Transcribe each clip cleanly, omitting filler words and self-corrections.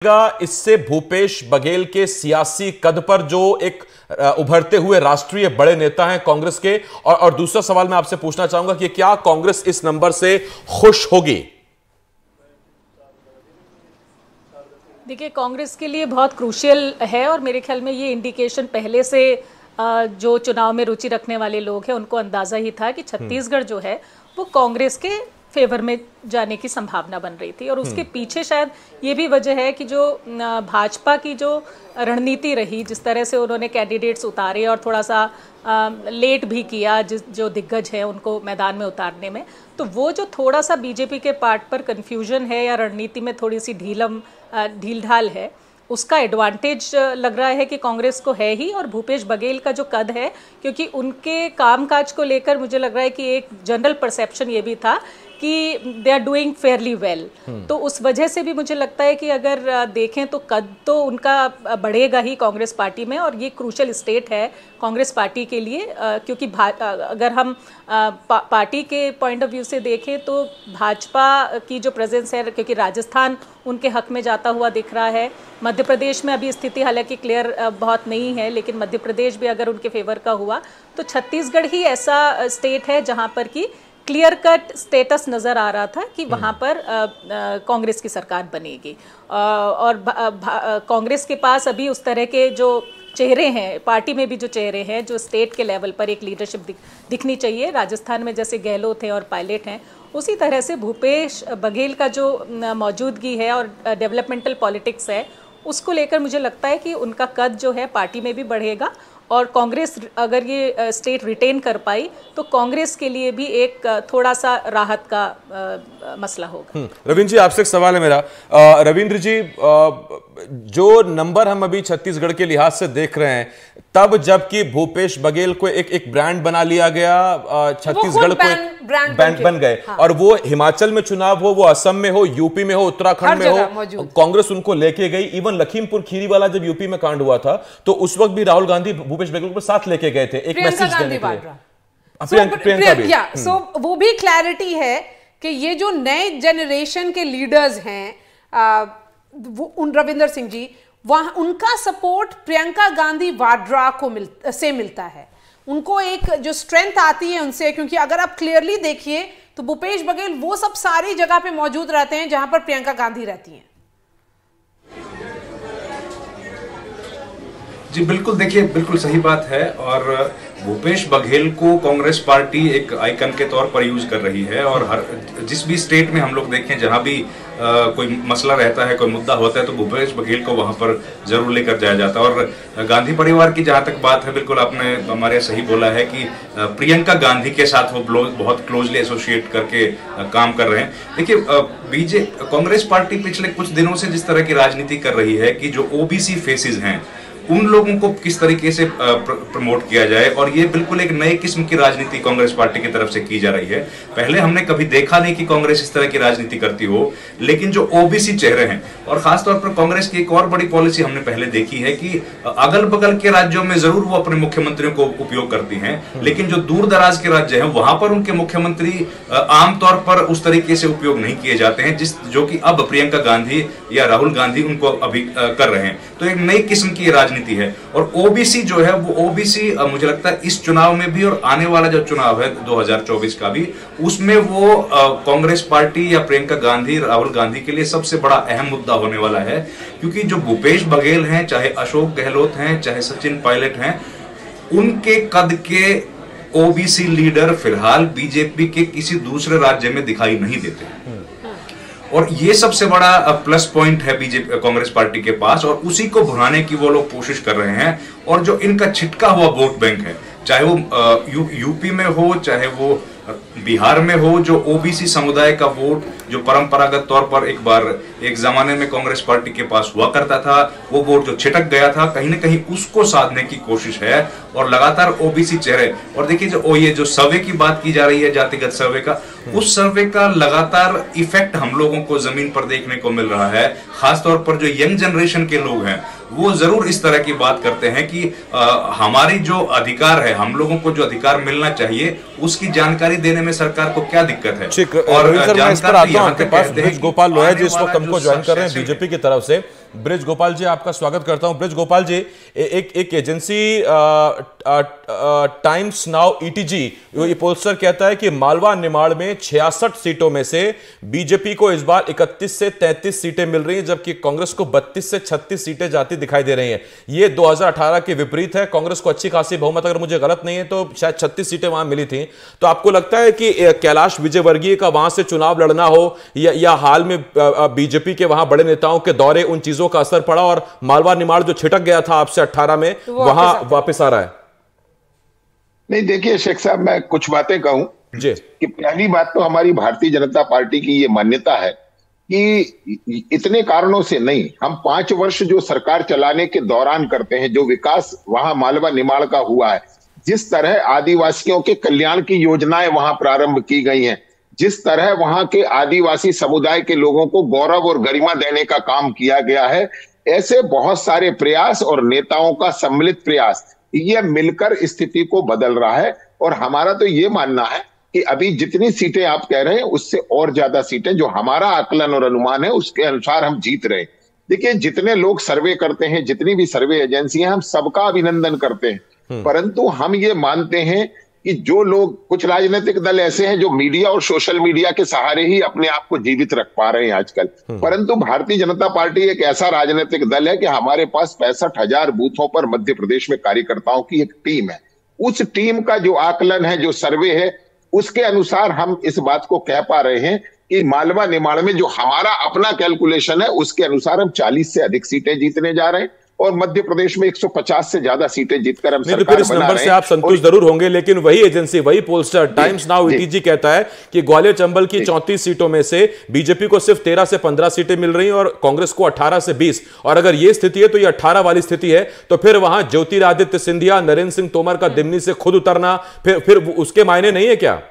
इससे भूपेश बघेल के सियासी कद पर जो एक उभरते हुए राष्ट्रीय बड़े नेता हैं कांग्रेस के, और दूसरा सवाल मैं आपसे पूछना चाहूंगा कि क्या कांग्रेस इस नंबर से खुश होगी? देखिए, कांग्रेस के लिए बहुत क्रूशियल है और मेरे ख्याल में ये इंडिकेशन पहले से जो चुनाव में रुचि रखने वाले लोग हैं उनको अंदाजा ही था कि छत्तीसगढ़ जो है वो कांग्रेस के फेवर में जाने की संभावना बन रही थी। और उसके पीछे शायद ये भी वजह है कि जो भाजपा की जो रणनीति रही, जिस तरह से उन्होंने कैंडिडेट्स उतारे और थोड़ा सा लेट भी किया जो दिग्गज हैं उनको मैदान में उतारने में, तो वो जो थोड़ा सा बीजेपी के पार्ट पर कन्फ्यूजन है या रणनीति में थोड़ी सी ढील ढाल है, उसका एडवांटेज लग रहा है कि कांग्रेस को है ही। और भूपेश बघेल का जो कद है, क्योंकि उनके कामकाज को लेकर मुझे लग रहा है कि एक जनरल परसेप्शन ये भी था कि they are doing fairly well, तो उस वजह से भी मुझे लगता है कि अगर देखें तो कद तो उनका बढ़ेगा ही कांग्रेस पार्टी में। और ये क्रूशियल स्टेट है कांग्रेस पार्टी के लिए, क्योंकि अगर हम पार्टी के पॉइंट ऑफ व्यू से देखें तो भाजपा की जो प्रेजेंस है, क्योंकि राजस्थान उनके हक में जाता हुआ दिख रहा है, मध्य प्रदेश में अभी स्थिति हालांकि क्लियर बहुत नहीं है, लेकिन मध्य प्रदेश भी अगर उनके फेवर का हुआ तो छत्तीसगढ़ ही ऐसा स्टेट है जहाँ पर कि क्लियर कट स्टेटस नज़र आ रहा था कि वहाँ पर कांग्रेस की सरकार बनेगी। और कांग्रेस के पास अभी उस तरह के जो चेहरे हैं, पार्टी में भी जो चेहरे हैं, जो स्टेट के लेवल पर एक लीडरशिप दिखनी चाहिए, राजस्थान में जैसे गहलोत हैं और पायलट हैं, उसी तरह से भूपेश बघेल का जो मौजूदगी है और डेवलपमेंटल पॉलिटिक्स है, उसको लेकर मुझे लगता है कि उनका कद जो है पार्टी में भी बढ़ेगा। और कांग्रेस अगर ये स्टेट रिटेन कर पाई तो कांग्रेस के लिए भी एक थोड़ा सा राहत का मसला होगा। रविंद्र जी, आपसे एक सवाल है मेरा। रविंद्र जी, जो नंबर हम अभी छत्तीसगढ़ के लिहाज से देख रहे हैं, तब जबकि भूपेश बघेल को एक ब्रांड बना लिया गया, छत्तीसगढ़ को ब्रांड बन गए, हाँ। और वो हिमाचल में चुनाव हो, वो असम में हो, यूपी में हो, उत्तराखंड में हो, कांग्रेस उनको लेके गई। इवन लखीमपुर खीरी वाला जब यूपी में कांड हुआ था तो उस वक्त भी राहुल गांधी भूपेश बघेल को साथ लेके गए थे एक मैसेज देने के लिए। प्रियंका भी। सो वो भी क्लैरिटी है कि ये जो नए जनरेशन के लीडर्स हैं, उन रविंदर सिंह जी, वहां उनका सपोर्ट प्रियंका गांधी वाड्रा को मिलता है। उनको एक जो स्ट्रेंथ आती है उनसे, क्योंकि अगर आप क्लियरली देखिए तो भूपेश बघेल वो सब सारी जगह पे मौजूद रहते हैं जहां पर प्रियंका गांधी रहती हैं। जी बिल्कुल, देखिए बिल्कुल सही बात है। और भूपेश बघेल को कांग्रेस पार्टी एक आइकन के तौर पर यूज कर रही है, और हर जिस भी स्टेट में हम लोग देखें, जहां भी कोई मसला रहता है, कोई मुद्दा होता है, तो भूपेश बघेल को वहां पर जरूर लेकर जाया जाता है। और गांधी परिवार की जहां तक बात है, बिल्कुल आपने हमारे सही बोला है कि प्रियंका गांधी के साथ वो बहुत क्लोजली एसोसिएट करके काम कर रहे हैं। देखिए, कांग्रेस पार्टी पिछले कुछ दिनों से जिस तरह की राजनीति कर रही है कि जो ओबीसी फेसेस हैं उन लोगों को किस तरीके से प्रमोट किया जाए, और ये बिल्कुल एक नए किस्म की राजनीति कांग्रेस पार्टी की तरफ से की जा रही है। पहले हमने कभी देखा नहीं कि कांग्रेस इस तरह की राजनीति करती हो, लेकिन जो ओबीसी चेहरे हैं, और खासतौर पर कांग्रेस की एक और बड़ी पॉलिसी हमने पहले देखी है कि अगल बगल के राज्यों में जरूर वो अपने मुख्यमंत्रियों को उपयोग करती हैं, लेकिन जो दूर दराज के राज्य हैं वहां पर उनके मुख्यमंत्री आमतौर पर उस तरीके से उपयोग नहीं किए जाते हैं जो कि अब प्रियंका गांधी या राहुल गांधी उनको अभी कर रहे हैं। तो एक नई किस्म की राजनीति है। और ओबीसी जो है, वो ओबीसी मुझे लगता है इस चुनाव में भी और आने वाला जो चुनाव है 2024 का भी, उसमें वो कांग्रेस पार्टी या प्रियंका गांधी, राहुल गांधी के लिए सबसे बड़ा अहम मुद्दा होने वाला है। क्योंकि जो भूपेश बघेल हैं, चाहे अशोक गहलोत हैं, चाहे सचिन पायलट हैं, उनके कद के ओबीसी लीडर फिलहाल बीजेपी के किसी दूसरे राज्य में दिखाई नहीं देते। और ये सबसे बड़ा प्लस पॉइंट है बीजेपी कांग्रेस पार्टी के पास, और उसी को भुनाने की वो लोग कोशिश कर रहे हैं। और जो इनका छिटका हुआ वोट बैंक है, चाहे वो यूपी में हो, चाहे वो बिहार में हो, जो ओबीसी समुदाय का वोट जो परंपरागत तौर पर एक जमाने में कांग्रेस पार्टी के पास हुआ करता था, वो वोट जो छिटक गया था, कहीं ना कहीं उसको साधने की कोशिश है। और लगातार ओबीसी चेहरे, और देखिए ये जो सर्वे की बात की जा रही है, जातिगत सर्वे का, उस सर्वे का लगातार इफेक्ट हम लोगों को जमीन पर देखने को मिल रहा है। खासतौर पर जो यंग जनरेशन के लोग हैं, वो जरूर इस तरह की बात करते हैं कि हमारी जो अधिकार है, हम लोगों को जो अधिकार मिलना चाहिए, उसकी जानकारी देने में सरकार को क्या दिक्कत है। और जानकारी आपके पास गोपाल लोया जी इस वक्त हमको ज्वाइन कर रहे हैं बीजेपी की तरफ से। ब्रिज गोपाल जी, आपका स्वागत करता हूं। ब्रिज गोपाल जी, एक एजेंसी टाइम्स नाउ ईटीजी, ये पोलस्टर कहता है कि मालवा निमाड़ में 66 सीटों में से बीजेपी को इस बार 31 से 33 सीटें मिल रही हैं, जबकि कांग्रेस को 32 से 36 सीटें जाती दिखाई दे रही हैं। ये 2018 के विपरीत है। कांग्रेस को अच्छी खासी बहुमत, अगर मुझे गलत नहीं है तो शायद 36 सीटें वहां मिली थी। तो आपको लगता है कि कैलाश विजयवर्गीय का वहां से चुनाव लड़ना हो या हाल में बीजेपी के वहां बड़े नेताओं के दौरे, उन चीजों का असर पड़ा और मालवा निमाड़ जो छिटक गया था आपसे 18 में वहां वापस आ रहा है? नहीं, देखिए शेख साहब, मैं कुछ बातें कहूं जी। कि पहली बात तो हमारी भारतीय जनता पार्टी की ये मान्यता है कि इतने कारणों से नहीं, हम 5 वर्ष जो सरकार चलाने के दौरान करते हैं, जो विकास वहां मालवा निमाड़ का हुआ है, जिस तरह आदिवासियों के कल्याण की योजनाएं वहां प्रारंभ की गई हैं, जिस तरह वहां के आदिवासी समुदाय के लोगों को गौरव और गरिमा देने का काम किया गया है, ऐसे बहुत सारे प्रयास और नेताओं का सम्मिलित प्रयास, ये मिलकर स्थिति को बदल रहा है। और हमारा तो ये मानना है कि अभी जितनी सीटें आप कह रहे हैं उससे और ज्यादा सीटें, जो हमारा आकलन और अनुमान है उसके अनुसार हम जीत रहे हैं। देखिए, जितने लोग सर्वे करते हैं, जितनी भी सर्वे एजेंसियां, हम सबका अभिनंदन करते हैं, परंतु हम ये मानते हैं कि जो लोग, कुछ राजनीतिक दल ऐसे हैं जो मीडिया और सोशल मीडिया के सहारे ही अपने आप को जीवित रख पा रहे हैं आजकल, परंतु भारतीय जनता पार्टी एक ऐसा राजनीतिक दल है कि हमारे पास 65,000 बूथों पर मध्य प्रदेश में कार्यकर्ताओं की एक टीम है। उस टीम का जो आकलन है, जो सर्वे है, उसके अनुसार हम इस बात को कह पा रहे हैं कि मालवा निमाड़ में जो हमारा अपना कैलकुलेशन है उसके अनुसार हम 40 से अधिक सीटें जीतने जा रहे हैं और मध्य प्रदेश में 150 से ज्यादा सीटें जीतकर हम सरकार फिर इस नंबर से आप संतुष्ट जरूर होंगे, लेकिन वही एजेंसी, वही पोलस्टर टाइम्स नाउ ईटीजी कहता है कि ग्वालियर चंबल की 34 सीटों में से बीजेपी को सिर्फ 13 से 15 सीटें मिल रही हैं और कांग्रेस को 18 से 20। और अगर ये स्थिति है तो ये 18 वाली स्थिति है, तो फिर वहां ज्योतिरादित्य सिंधिया, नरेंद्र सिंह तोमर का दिमनी से खुद उतरना फिर उसके मायने नहीं है क्या?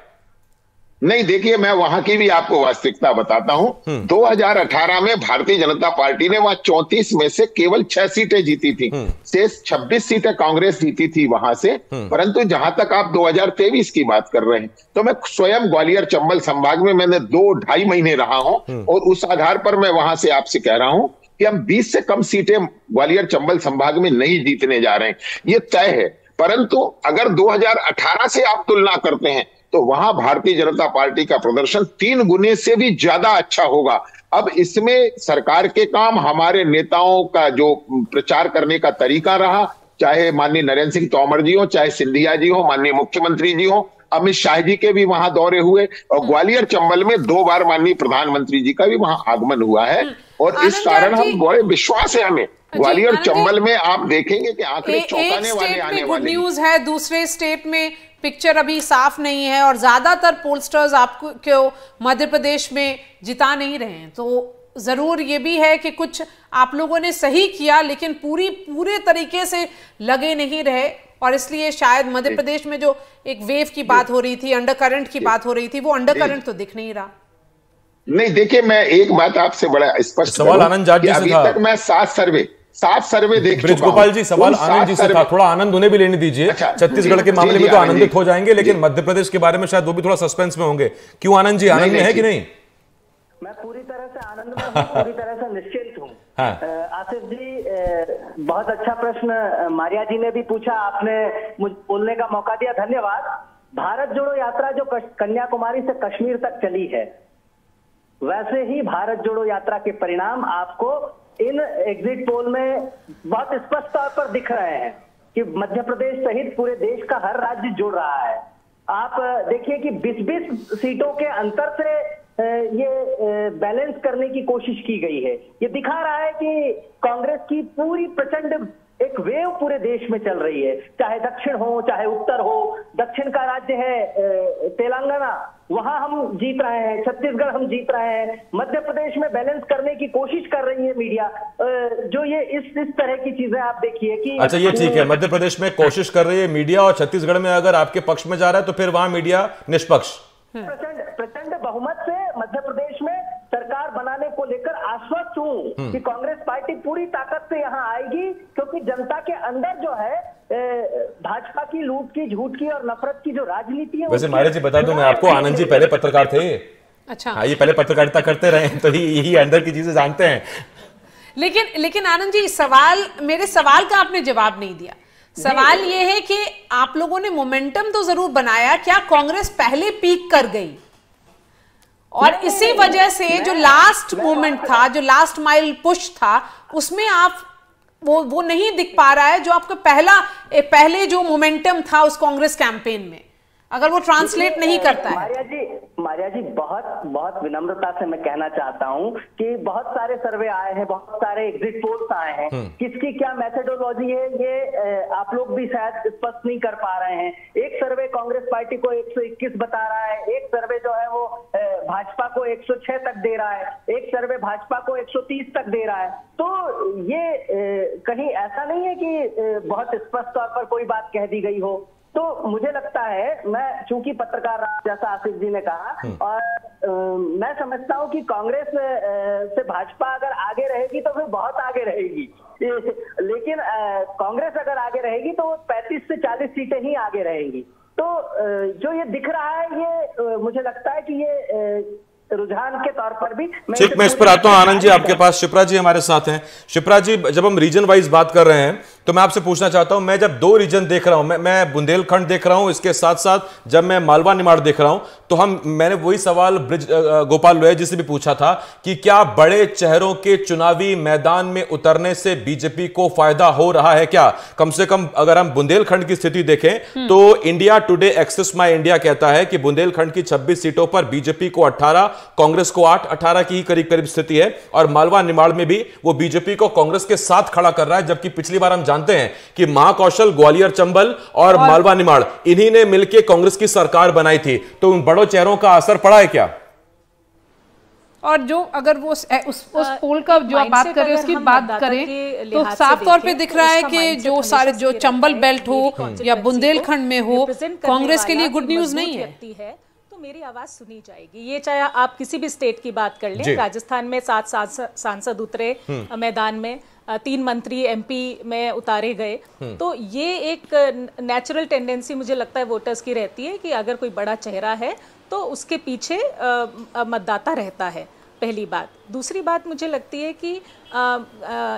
नहीं, देखिए, मैं वहां की भी आपको वास्तविकता बताता हूं। 2018 में भारतीय जनता पार्टी ने वहां 34 में से केवल 6 सीटें जीती थी, शेष 26 सीटें कांग्रेस जीती थी वहां से। परंतु जहां तक आप 2023 की बात कर रहे हैं, तो मैं स्वयं ग्वालियर चंबल संभाग में मैंने 2-2.5 महीने रहा हूं और उस आधार पर मैं वहां से आपसे कह रहा हूं कि हम 20 से कम सीटें ग्वालियर चंबल संभाग में नहीं जीतने जा रहे हैं, ये तय है। परंतु अगर 2018 से आप तुलना करते हैं तो वहां भारतीय जनता पार्टी का प्रदर्शन 3 गुने से भी ज्यादा अच्छा होगा। अब इसमें सरकार के काम, हमारे नेताओं का जो प्रचार करने का तरीका रहा, चाहे माननीय नरेंद्र सिंह तोमर जी हो, चाहे सिंधिया जी हो, माननीय मुख्यमंत्री जी हो, अमित शाह जी के भी वहां दौरे हुए और ग्वालियर चंबल में 2 बार माननीय प्रधानमंत्री जी का भी वहां आगमन हुआ है। और इस कारण हम बड़े विश्वास है हमें ग्वालियर चंबल में। आप देखेंगे कि आंकड़े चौंकाने वाले आने वाले। गुड न्यूज है, दूसरे स्टेट में पिक्चर अभी साफ नहीं है और ज्यादातर पोलस्टर्स आपको मध्य प्रदेश में जिता नहीं रहे हैं। तो जरूर ये भी है कि कुछ आप लोगों ने सही किया, लेकिन पूरे तरीके से लगे नहीं रहे और इसलिए शायद मध्य प्रदेश में जो एक वेव की बात हो रही थी, अंडरकरंट की बात हो रही थी, वो अंडरकरंट तो दिख नहीं रहा। नहीं, देखिए, मैं एक बात आपसे बड़ा स्पष्ट सवाल आनंद जाट जी से अभी था। तक मैं 7 सर्वे देख ब्रिज चुका हूं। गोपाल जी, सवाल आनंद जी से था, थोड़ा आनंद उन्हें भी लेने दीजिए। छत्तीसगढ़ के मामले में तो आनंदित हो जाएंगे, लेकिन मध्य प्रदेश के बारे में शायद वो भी थोड़ा सस्पेंस में होंगे। क्यों आनंद जी, आनंद में है कि नहीं? मैं पूरी तरह से आनंद में हूं, पूरी तरह से निश्चिंत हूं। आसिफ जी, बहुत अच्छा प्रश्न मारिया जी ने भी पूछा, आपने मुझे बोलने का मौका दिया, धन्यवाद। भारत जोड़ो यात्रा जो कन्याकुमारी से कश्मीर तक चली है, वैसे ही भारत जोड़ो यात्रा के परिणाम आपको इन एग्जिट पोल में बहुत स्पष्ट तौर पर दिख रहे हैं कि मध्य प्रदेश सहित पूरे देश का हर राज्य जुड़ रहा है। आप देखिए कि 20-20 सीटों के अंतर से ये बैलेंस करने की कोशिश की गई है। ये दिखा रहा है कि कांग्रेस की पूरी प्रचंड एक वेव पूरे देश में चल रही है, चाहे दक्षिण हो चाहे उत्तर हो। दक्षिण का राज्य है तेलंगाना, वहां हम जीत रहे हैं, छत्तीसगढ़ हम जीत रहे हैं, मध्य प्रदेश में बैलेंस करने की कोशिश कर रही है मीडिया। जो ये इस तरह की चीजें आप देखिए कि अच्छा, ये ठीक है, मध्य प्रदेश में कोशिश कर रही है मीडिया और छत्तीसगढ़ में अगर आपके पक्ष में जा रहा है तो फिर वहां मीडिया निष्पक्ष। प्रचंड बहुमत से मध्य प्रदेश में सरकार बनाने को लेकर आश्वस्त हूं कि कांग्रेस पार्टी पूरी ताकत से यहां आएगी, क्योंकि जनता के अंदर जो है भाजपा की लूट की, झूठ की और नफरत की जो राजनीति है। वैसे मारे जी बता दूं मैं आपको, आनंद जी पहले पत्रकार थे। अच्छा, हाँ, ये पहले पत्रकारिता करते रहे तो यही अंदर की चीजें जानते हैं। लेकिन आनंद जी, मेरे सवाल का आपने जवाब नहीं दिया। सवाल ये है कि आप लोगों ने मोमेंटम तो जरूर बनाया, क्या कांग्रेस पहले पीक कर गई और इसी वजह से जो लास्ट मोमेंट था, जो लास्ट माइल पुश था, उसमें आप वो नहीं दिख पा रहा है जो आपका पहले जो मोमेंटम था उस कांग्रेस कैंपेन में, अगर वो ट्रांसलेट नहीं करता है। मारिया जी, बहुत बहुत विनम्रता से मैं कहना चाहता हूं कि बहुत सारे सर्वे आए हैं, बहुत सारे एग्जिट पोल्स आए हैं, किसकी क्या मेथोडोलॉजी है ये आप लोग भी शायद स्पष्ट नहीं कर पा रहे हैं। एक सर्वे कांग्रेस पार्टी को 121 बता रहा है, एक सर्वे जो है वो भाजपा को 106 तक दे रहा है, एक सर्वे भाजपा को 130 तक दे रहा है। तो ये कहीं ऐसा नहीं है कि बहुत स्पष्ट तौर पर कोई बात कह दी गई हो। तो मुझे लगता है, मैं चूंकि पत्रकार रहा, जैसा आसिफ जी ने कहा, और मैं समझता हूं कि कांग्रेस से भाजपा अगर आगे रहेगी तो फिर बहुत आगे रहेगी, लेकिन कांग्रेस अगर आगे रहेगी तो 35 से 40 सीटें ही आगे रहेंगी। तो जो ये दिख रहा है, ये मुझे लगता है कि ये रुझान के तौर पर भी ठीक, मैं इस पर आता हूं। आनंद जी आपके पास, शिप्रा जी हमारे साथ हैं। शिप्रा जी, जब हम रीजन वाइज बात कर रहे हैं तो मैं आपसे पूछना चाहता हूं, मैं जब 2 रीजन देख रहा हूं, मैं बुंदेलखंड देख रहा हूं, इसके साथ साथ जब मैं मालवा निमाड़ देख रहा हूं, तो मैंने वही सवाल गोपाल लोहिया जी से भी पूछा था कि क्या बड़े चेहरों के चुनावी मैदान में उतरने से बीजेपी को फायदा हो रहा है क्या? कम से कम अगर हम बुंदेलखंड की स्थिति देखें तो इंडिया टुडे एक्सेस माई इंडिया कहता है कि बुंदेलखंड की 26 सीटों पर बीजेपी को 18, कांग्रेस को 8, 18 की करीब करीब स्थिति है, और मालवा निमाड़ में भी वो बीजेपी को कांग्रेस के साथ खड़ा कर रहा है, जबकि पिछली बार हम जानते हैं कि महाकौशल, ग्वालियर चंबल और मालवा निमाड़, इन्हीं ने मिलकर कांग्रेस की सरकार बनाई थी। तो उन बड़ों चेहरों का असर पड़ा है क्या? और जो अगर वो उस पोल का जो आप बात करें, उसकी बात करें, तो साफ तौर पे दिख रहा है कि जो सारे जो चंबल बेल्ट हो या बुंदेलखंड में हो, कांग्रेस के लिए गुड न्यूज नहीं है। मेरी आवाज सुनी जाएगी, ये चाहे आप किसी भी स्टेट की बात कर लें। राजस्थान में 7 सांसद उतरे मैदान में, 3 मंत्री एमपी में उतारे गए। तो ये एक नेचुरल टेंडेंसी मुझे लगता है वोटर्स की रहती है कि अगर कोई बड़ा चेहरा है तो उसके पीछे मतदाता रहता है, पहली बात। दूसरी बात मुझे लगती है कि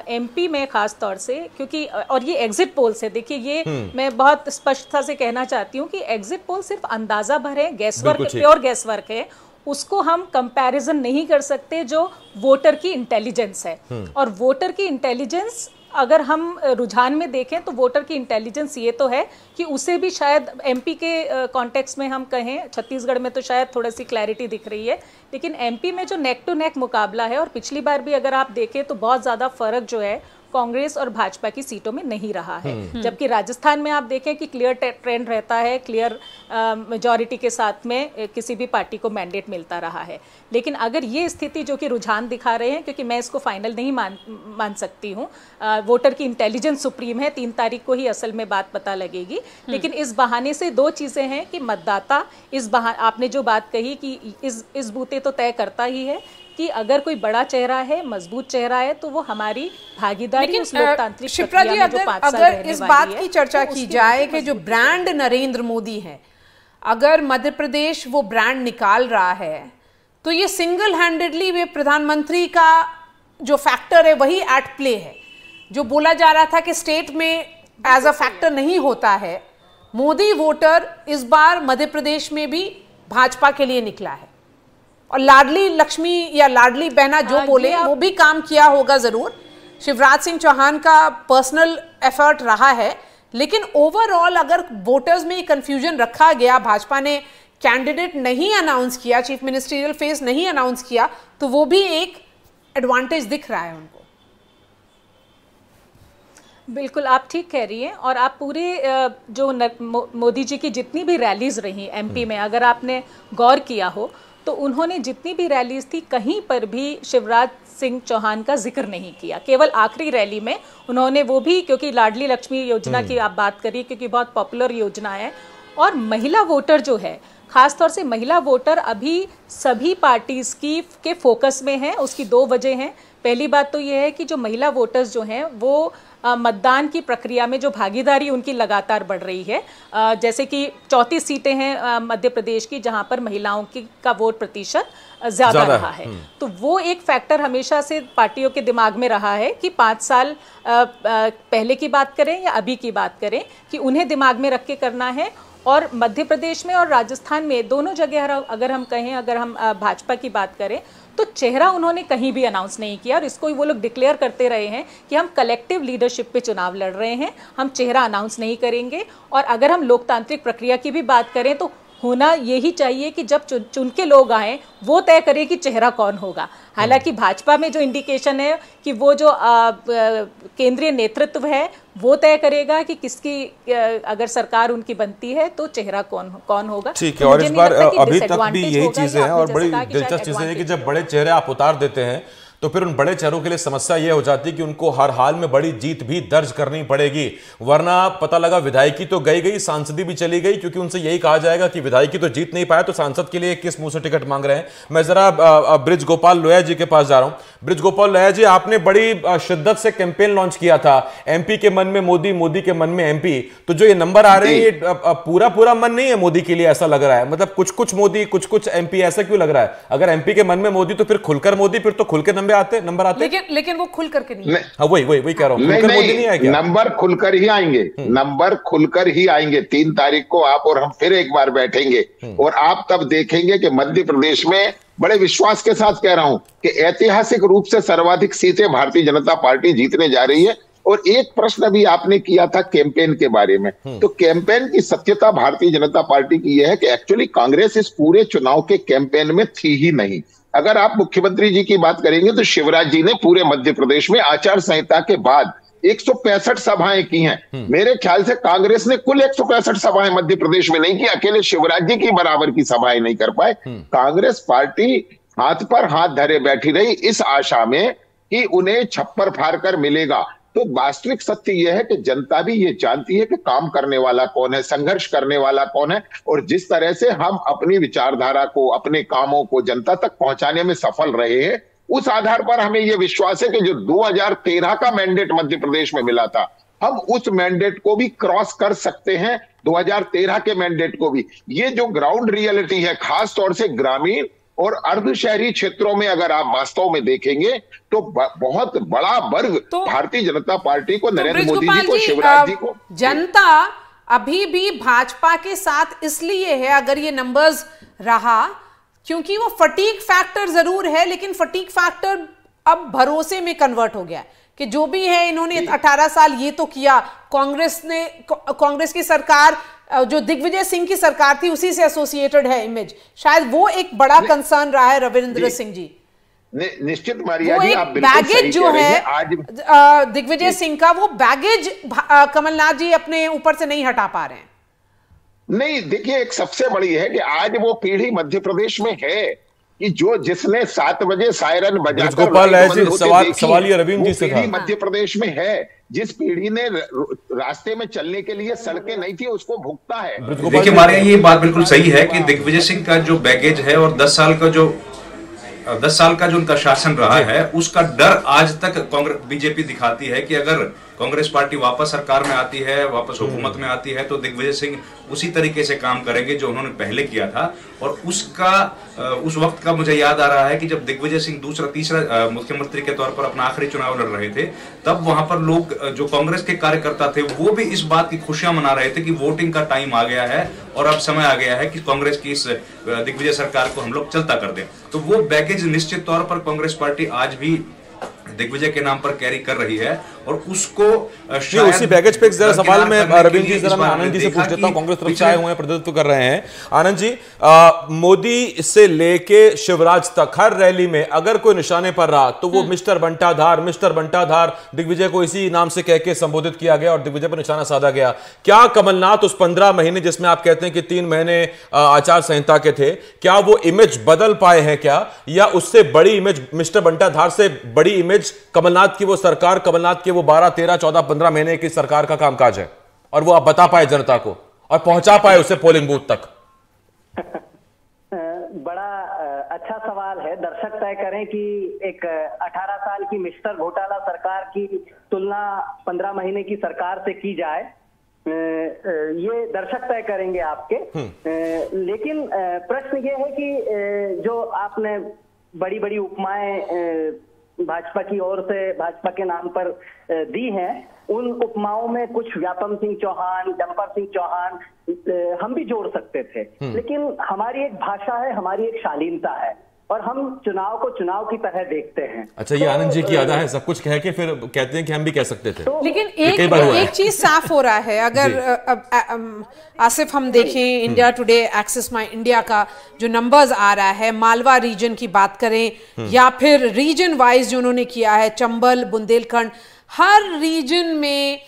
एमपी में खास तौर से, क्योंकि और ये एग्जिट पोल से देखिए, ये मैं बहुत स्पष्टता से कहना चाहती हूँ कि एग्जिट पोल सिर्फ अंदाजा भर है, गैसवर्क, प्योर गैसवर्क है, उसको हम कंपैरिजन नहीं कर सकते जो वोटर की इंटेलिजेंस है। और वोटर की इंटेलिजेंस अगर हम रुझान में देखें तो वोटर की इंटेलिजेंस ये तो है कि उसे भी शायद एमपी के कॉन्टेक्स्ट में हम कहें, छत्तीसगढ़ में तो शायद थोड़ी सी क्लैरिटी दिख रही है, लेकिन एमपी में जो नेक टू नेक मुकाबला है, और पिछली बार भी अगर आप देखें तो बहुत ज़्यादा फर्क जो है कांग्रेस और भाजपा की सीटों में नहीं रहा है। जबकि राजस्थान में आप देखें कि क्लियर ट्रेंड रहता है, क्लियर मेजॉरिटी के साथ में किसी भी पार्टी को मैंडेट मिलता रहा है। लेकिन अगर ये स्थिति जो कि रुझान दिखा रहे हैं, क्योंकि मैं इसको फाइनल नहीं मान सकती हूँ, वोटर की इंटेलिजेंस सुप्रीम है, 3 तारीख को ही असल में बात पता लगेगी। लेकिन इस बहाने से 2 चीज़ें हैं कि मतदाता आपने जो बात कही कि इस बूते तो तय करता ही है कि अगर कोई बड़ा चेहरा है, मजबूत चेहरा है, तो वो हमारी भागीदारी उस लोकतांत्रिक प्रक्रिया में जो 5 साल रहने वाली है। इस बात की चर्चा की जाए कि जो ब्रांड नरेंद्र मोदी है, अगर मध्य प्रदेश वो ब्रांड निकाल रहा है, तो ये सिंगल हैंडेडली वे प्रधानमंत्री का जो फैक्टर है वही एट प्ले है। जो बोला जा रहा था कि स्टेट में एज अ फैक्टर नहीं होता है, मोदी वोटर इस बार मध्य प्रदेश में भी भाजपा के लिए निकला है। और लाडली लक्ष्मी या लाडली बहना जो बोले वो भी काम किया होगा जरूर, शिवराज सिंह चौहान का पर्सनल एफर्ट रहा है, लेकिन ओवरऑल अगर वोटर्स में कंफ्यूजन रखा गया, भाजपा ने कैंडिडेट नहीं अनाउंस किया, चीफ मिनिस्ट्रियल फेस नहीं अनाउंस किया, तो वो भी एक एडवांटेज दिख रहा है उनको। बिल्कुल आप ठीक कह रही हैं। और आप पूरे जो मोदी जी की जितनी भी रैलीज रही एमपी में, अगर आपने गौर किया हो तो उन्होंने जितनी भी रैलीज थी, कहीं पर भी शिवराज सिंह चौहान का जिक्र नहीं किया। केवल आखिरी रैली में उन्होंने, वो भी क्योंकि लाडली लक्ष्मी योजना की आप बात करिए, क्योंकि बहुत पॉपुलर योजना है, और महिला वोटर जो है, खासतौर से महिला वोटर अभी सभी पार्टीज के फोकस में है। उसकी 2 वजह हैं। पहली बात तो ये है कि जो महिला वोटर्स जो हैं वो मतदान की प्रक्रिया में जो भागीदारी उनकी लगातार बढ़ रही है। जैसे कि 34 सीटें हैं मध्य प्रदेश की जहां पर महिलाओं का वोट प्रतिशत ज्यादा रहा है। तो वो एक फैक्टर हमेशा से पार्टियों के दिमाग में रहा है कि 5 साल पहले की बात करें या अभी की बात करें कि उन्हें दिमाग में रख के करना है। और मध्य प्रदेश में और राजस्थान में दोनों जगह अगर हम कहें, अगर हम भाजपा की बात करें तो चेहरा उन्होंने कहीं भी अनाउंस नहीं किया और इसको वो लोग डिक्लेयर करते रहे हैं कि हम कलेक्टिव लीडरशिप पे चुनाव लड़ रहे हैं, हम चेहरा अनाउंस नहीं करेंगे। और अगर हम लोकतांत्रिक प्रक्रिया की भी बात करें तो होना यही चाहिए कि जब चुन के लोग आए वो तय करें कि चेहरा कौन होगा। हालांकि भाजपा में जो इंडिकेशन है कि वो जो केंद्रीय नेतृत्व है वो तय करेगा कि किसकी अगर सरकार उनकी बनती है तो चेहरा कौन होगा। ठीक है, और इस बार अभी तक भी यही चीजें हैं और बड़ी दिलचस्प चीजें हैं कि जब बड़े चेहरे आप उतार देते हैं तो फिर उन बड़े चेहरों के लिए समस्या यह हो जाती है कि उनको हर हाल में बड़ी जीत भी दर्ज करनी पड़ेगी, वरना पता लगा विधायकी तो गई, सांसदी भी चली गई, क्योंकि उनसे यही कहा जाएगा कि विधायकी तो जीत नहीं पाया तो सांसद के लिए किस मुंह से टिकट मांग रहे हैं। मैं जरा ब्रिज गोपाल लोया जी के पास जा रहा हूं। ब्रिज गोपाल लोया जी, आपने बड़ी शिद्दत से कैंपेन लॉन्च किया था, एमपी के मन में मोदी, मोदी के मन में एमपी। तो जो ये नंबर आ रहे हैं ये पूरा मन नहीं है मोदी के लिए, ऐसा लग रहा है। मतलब कुछ मोदी, कुछ एमपी, ऐसा क्यों लग रहा है? अगर एमपी के मन में मोदी तो फिर खुलकर मोदी, फिर तो खुल के नंबर आते। लेकिन वो खुल करके नहीं। हाँ, वही कह रहा हूं, खुलकर मोदी नहीं आएगा। नंबर खुलकर ही आएंगे, नंबर खुलकर ही आएंगे। 3 तारीख को आप और हम फिर एक बार बैठेंगे और आप तब देखेंगे कि मध्य प्रदेश में, बड़े विश्वास के साथ कह रहा हूं, कि ऐतिहासिक रूप से सर्वाधिक सीटें भारतीय जनता पार्टी जीतने जा रही है। और एक प्रश्न भी आपने किया था कैंपेन के बारे में, तो कैंपेन की सत्यता भारतीय जनता पार्टी की यह है कि एक्चुअली कांग्रेस इस पूरे चुनाव के कैंपेन में थी ही नहीं। अगर आप मुख्यमंत्री जी की बात करेंगे तो शिवराज जी ने पूरे मध्य प्रदेश में आचार संहिता के बाद 165 सभाएं की हैं। मेरे ख्याल से कांग्रेस ने कुल 165 सभाएं मध्य प्रदेश में नहीं की, अकेले शिवराज जी की बराबर की सभाएं नहीं कर पाए। कांग्रेस पार्टी हाथ पर हाथ धरे बैठी रही इस आशा में कि उन्हें छप्पर फाड़ कर मिलेगा। तो वास्तविक सत्य यह है कि जनता भी ये जानती है कि काम करने वाला कौन है, संघर्ष करने वाला कौन है। और जिस तरह से हम अपनी विचारधारा को, अपने कामों को जनता तक पहुंचाने में सफल रहे हैं, उस आधार पर हमें यह विश्वास है कि जो 2013 का मैंडेट मध्य प्रदेश में मिला था, हम उस मैंडेट को भी क्रॉस कर सकते हैं, 2013 के मैंडेट को भी। ये जो ग्राउंड रियलिटी है, खास तौर से ग्रामीण और अर्ध शहरी क्षेत्रों में अगर आप वास्तव में देखेंगे तो बहुत बड़ा वर्ग तो भारतीय जनता पार्टी को, नरेंद्र मोदी जी को, शिवराज जी को, जनता अभी भी भाजपा के साथ इसलिए है, अगर ये नंबर्स रहा, क्योंकि वो फटीग फैक्टर जरूर है, लेकिन फटीग फैक्टर अब भरोसे में कन्वर्ट हो गया कि जो भी है इन्होंने 18 साल ये तो किया। कांग्रेस की सरकार, जो दिग्विजय सिंह की सरकार थी, उसी से एसोसिएटेड है इमेज, शायद वो एक बड़ा कंसर्न रहा है रविंद्र सिंह जी। निश्चित मारिया जी, आप बैगेज जो है आज दिग्विजय सिंह का, वो बैगेज कमलनाथ जी अपने ऊपर से नहीं हटा पा रहे हैं। नहीं, देखिए, एक सबसे बड़ी है कि आज वो पीढ़ी मध्य प्रदेश में है कि जिसने 7 बजे सायरन बजाकर सवाल ये रविंद्र जी से था, मध्य प्रदेश में है। जिस पीढ़ी ने रास्ते में चलने के लिए सड़कें नहीं थी, उसको भुगता है। देखिए हमारे ये बात बिल्कुल सही है कि दिग्विजय सिंह का जो बैगेज है और 10 साल का जो उनका शासन रहा है, उसका डर आज तक कांग्रेस, बीजेपी दिखाती है कि अगर कांग्रेस पार्टी वापस सरकार में आती है, वापस हुकूमत में आती है, तो दिग्विजय सिंह उसी तरीके से काम करेंगे जो उन्होंने पहले किया था। और उस वक्त का मुझे याद आ रहा है कि जब दिग्विजय सिंह तीसरा मुख्यमंत्री के तौर पर अपना आखिरी चुनाव लड़ रहे थे, तब वहां पर लोग, जो कांग्रेस के कार्यकर्ता थे, वो भी इस बात की खुशियां मना रहे थे कि वोटिंग का टाइम आ गया है और अब समय आ गया है कि कांग्रेस की इस दिग्विजय सरकार को हम लोग चलता कर दें। तो वो बैगेज निश्चित तौर पर कांग्रेस पार्टी आज भी दिग्विजय के नाम पर कैरी कर रही है और उसको शायद उसी बैगेज पे जरा सवाल में रविंद्र जी, जरा मैं आनंद जी से पूछ लेता हूं, कांग्रेस तरफ से आए हुए हैं, प्रतिनिधित्व कर रहे हैं। आनंद जी, मोदी से लेके शिवराज तक हर रैली में अगर कोई निशाने पर रहा तो वो मिस्टर बंटाधार दिग्विजय को इसी नाम से कह के संबोधित किया गया और दिग्विजय पर निशाना साधा गया। क्या कमलनाथ उस 15 महीने, जिसमें आप कहते हैं कि 3 महीने आचार संहिता के थे, क्या वो इमेज बदल पाए हैं क्या, या उससे बड़ी इमेज, मिस्टर बंटाधार से बड़ी इमेज कमलनाथ की वो सरकार, कमलनाथ के वो 12, 13, 14, 15 महीने की सरकार का कामकाज है, और वो आप बता पाए जनता को और पहुंचा पाए उसे पोलिंग बूथ तक? बड़ा अच्छा सवाल है। दर्शक तय करें कि एक 18 साल की मिस्टर घोटाला सरकार की तुलना 15 महीने की सरकार से की जाए, ये दर्शक तय करेंगे आपके। लेकिन प्रश्न ये है कि जो आपने बड़ी बड़ी उपमाएं भाजपा की ओर से भाजपा के नाम पर दी हैं, उन उपमाओं में कुछ व्यापम सिंह चौहान, डंपर सिंह चौहान हम भी जोड़ सकते थे, लेकिन हमारी एक भाषा है, हमारी एक शालीनता है और हम चुनाव को चुनाव की तरह देखते हैं। अच्छा, ये आनंद जी की अदा है, सब कुछ कह के फिर कहते हैं कि हम भी कह सकते थे। लेकिन एक चीज साफ हो रहा है, अगर आसिफ हम देखें इंडिया टुडे, एक्सेस माई इंडिया का जो नंबर्स आ रहा है, मालवा रीजन की बात करें या फिर रीजन वाइज जो उन्होंने किया है, चंबल, बुंदेलखंड, हर रीजन में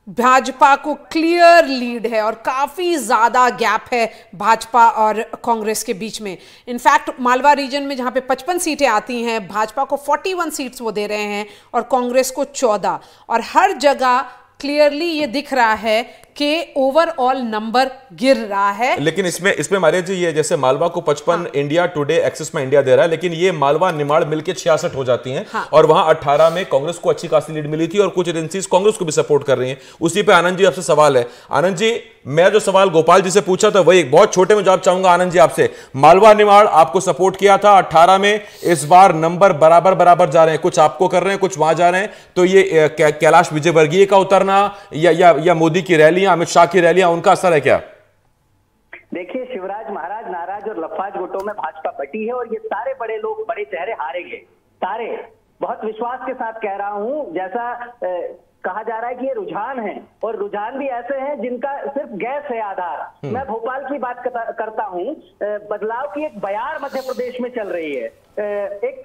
भाजपा को क्लियर लीड है और काफी ज्यादा गैप है भाजपा और कांग्रेस के बीच में। इनफैक्ट मालवा रीजन में जहां पे 55 सीटें आती हैं, भाजपा को 41 सीट्स वो दे रहे हैं और कांग्रेस को 14, और हर जगह क्लियरली ये दिख रहा है कि ओवरऑल नंबर गिर रहा है। लेकिन इसमें मारिया जी, ये जैसे मालवा को 55 इंडिया टुडे एक्सेस में इंडिया दे रहा है, लेकिन ये मालवा निमाड़ मिलके 66 हो जाती हैं। और वहां 18 में कांग्रेस को अच्छी खासी लीड मिली थी और कुछ एजेंसीज कांग्रेस को भी सपोर्ट कर रही हैं। उसी पे आनंद जी आपसे सवाल है। आनंद जी, मैं जो सवाल गोपाल जी से पूछा था वही बहुत छोटे में जवाब चाहूंगा आनंद जी आपसे। मालवा निमाड़ आपको सपोर्ट किया था 18 में, इस बार नंबर बराबर जा रहे हैं, कुछ आपको कर रहे हैं, कुछ वहां जा रहे हैं, तो ये कैलाश विजयवर्गीय का उतरना या मोदी की रैलियां, अमित शाह की रैलियां, उनका असर है क्या? देखिए, शिवराज महाराज नाराज और लफाज वोटों में भाजपा बटी है और ये सारे बड़े लोग, बड़े चेहरे हारेंगे, सारे। बहुत विश्वास के साथ कह रहा हूं, जैसा कहा जा रहा है कि ये रुझान है, और रुझान भी ऐसे हैं जिनका सिर्फ गैस है आधार। मैं भोपाल की बात करता हूं, बदलाव की एक बयार मध्य प्रदेश में चल रही है।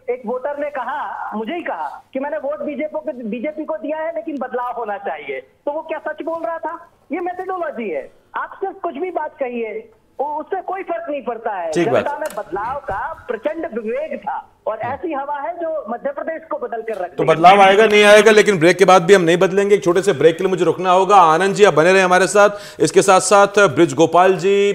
एक वोटर ने कहा, मुझे ही कहा कि मैंने वोट बीजेपी को दिया है लेकिन बदलाव होना चाहिए। तो वो क्या सच बोल रहा था? ये मेथोडोलॉजी है। आप सिर्फ कुछ भी बात कहिए, उससे कोई फर्क नहीं पड़ता है। जनता में बदलाव का प्रचंड विवेक था और ऐसी हवा है जो मध्य प्रदेश को बदल कर रखती है। तो बदलाव आएगा नहीं आएगा, लेकिन ब्रेक के बाद भी हम नहीं बदलेंगे। एक छोटे से ब्रेक के लिए मुझे रुकना होगा। आनंद जी आप बने रहे हमारे साथ, इसके साथ साथ ब्रिज गोपाल जी,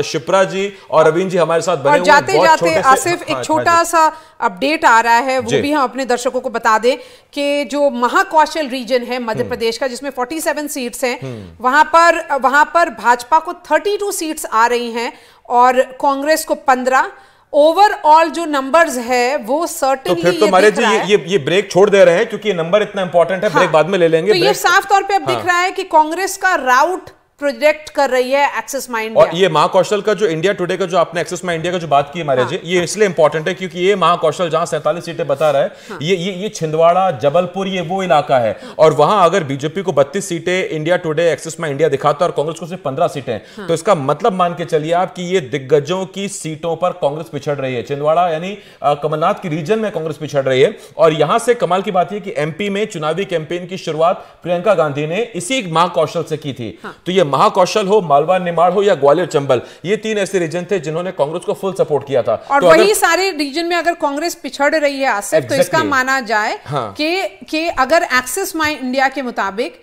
शिप्रा जी और रवीन जी हमारे साथ बने हुए। जाते जाते आसिफ, एक छोटा सा अपडेट आ रहा है, वो भी हम अपने दर्शकों को बता दें कि जो महाकौशल रीजन है मध्य प्रदेश का, जिसमें 47 सीट्स हैं, वहां पर भाजपा को 32 सीट्स आ रही हैं और कांग्रेस को 15। ओवरऑल जो नंबर्स है वो सर्टेनली, तो फिर तो मारे जी ये ब्रेक छोड़ दे रहे हैं क्योंकि ये नंबर इतना इंपॉर्टेंट है। ब्रेक बाद में ले लेंगे। तो ये साफ तौर पे अब दिख रहा है कि कांग्रेस का राउट प्रोजेक्ट कर रही है एक्सेस माई इंडिया। और ये महाकौशल का जो इंडिया टुडे का जो आपने एक्सेस माई इंडिया का जो बात की मारिया जी, ये इसलिए इंपॉर्टेंट है क्योंकि ये महाकौशल जहां 47 सीटें बता रहा है, ये छिंदवाड़ा, जबलपुर, ये वो इलाका है। और वहां अगर बीजेपी को 32 सीटें इंडिया टुडे एक्सेस माई इंडिया दिखाता है और कांग्रेस को सिर्फ 15 सीटें, तो इसका मतलब मान के चलिए आप कि ये दिग्गजों की सीटों पर कांग्रेस पिछड़ रही है। छिंदवाड़ा यानी कमलनाथ की रीजन में कांग्रेस पिछड़ रही है। और यहां से कमाल की बात यह कि एमपी में चुनावी कैंपेन की शुरुआत प्रियंका गांधी ने इसी महाकौशल से की थी। तो ये महाकौशल हो, मालवा निमाड़ हो या ग्वालियर चंबल, ये 3 ऐसे रीजन थे जिन्होंने कांग्रेस को फुल सपोर्ट किया था। और तो वही सारे रीजन में अगर कांग्रेस पिछड़ रही है आसिफ, तो इसका माना जाए कि अगर एक्सेस माई इंडिया के मुताबिक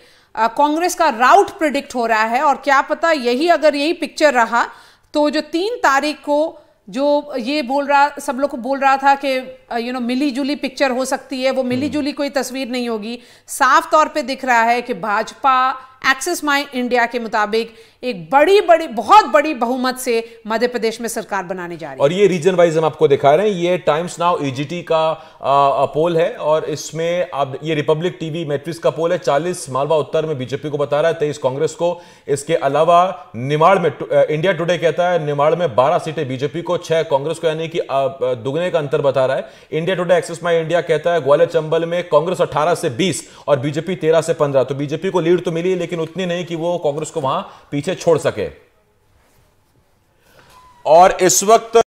कांग्रेस का राउट प्रिडिक्ट हो रहा है, और क्या पता अगर यही पिक्चर रहा तो जो 3 तारीख को जो ये सब लोग को बोल रहा था कि मिली जुली पिक्चर हो सकती है, वो मिली जुली कोई तस्वीर नहीं होगी। साफ तौर पे दिख रहा है कि भाजपा एक्सेस माई इंडिया के मुताबिक एक बहुत बड़ी बहुमत से मध्य प्रदेश में सरकार बनाने जा रही है। और ये रीजन वाइज हम आपको दिखा रहे हैं। ये टाइम्स नाउ ईजीटी का पोल है और इसमें आप ये रिपब्लिक टीवी मैट्रिक्स का पोल है। 40 मालवा उत्तर में बीजेपी को बता रहा है, 23 कांग्रेस को। इसके अलावा निमाड़ में इंडिया टुडे कहता है निमाड़ में 12 सीटें बीजेपी को, 6 कांग्रेस को, यानी कि दुगने का अंतर बता रहा है। इंडिया टुडे एक्सेस माई इंडिया कहता है ग्वालियर चंबल में कांग्रेस 18 से 20 और बीजेपी 13 से 15। तो बीजेपी को लीड तो मिली लेकिन उतनी नहीं कि वो कांग्रेस को वहां पीछे छोड़ सके। और इस वक्त